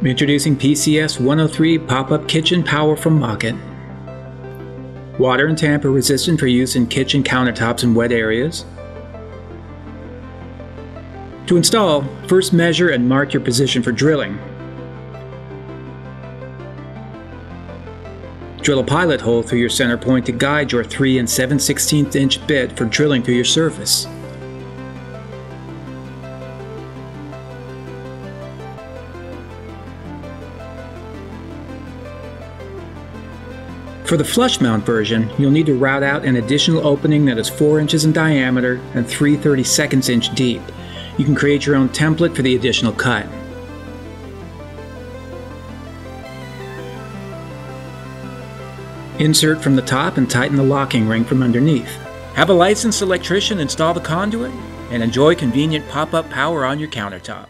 Introducing PCS103 Pop-Up Kitchen Power from Mockett. Water and tamper resistant for use in kitchen countertops and wet areas. To install, first measure and mark your position for drilling. Drill a pilot hole through your center point to guide your 3 7/16 inch bit for drilling through your surface. For the flush mount version, you'll need to route out an additional opening that is 4 inches in diameter and 3/32 inch deep. You can create your own template for the additional cut. Insert from the top and tighten the locking ring from underneath. Have a licensed electrician install the conduit and enjoy convenient pop-up power on your countertop.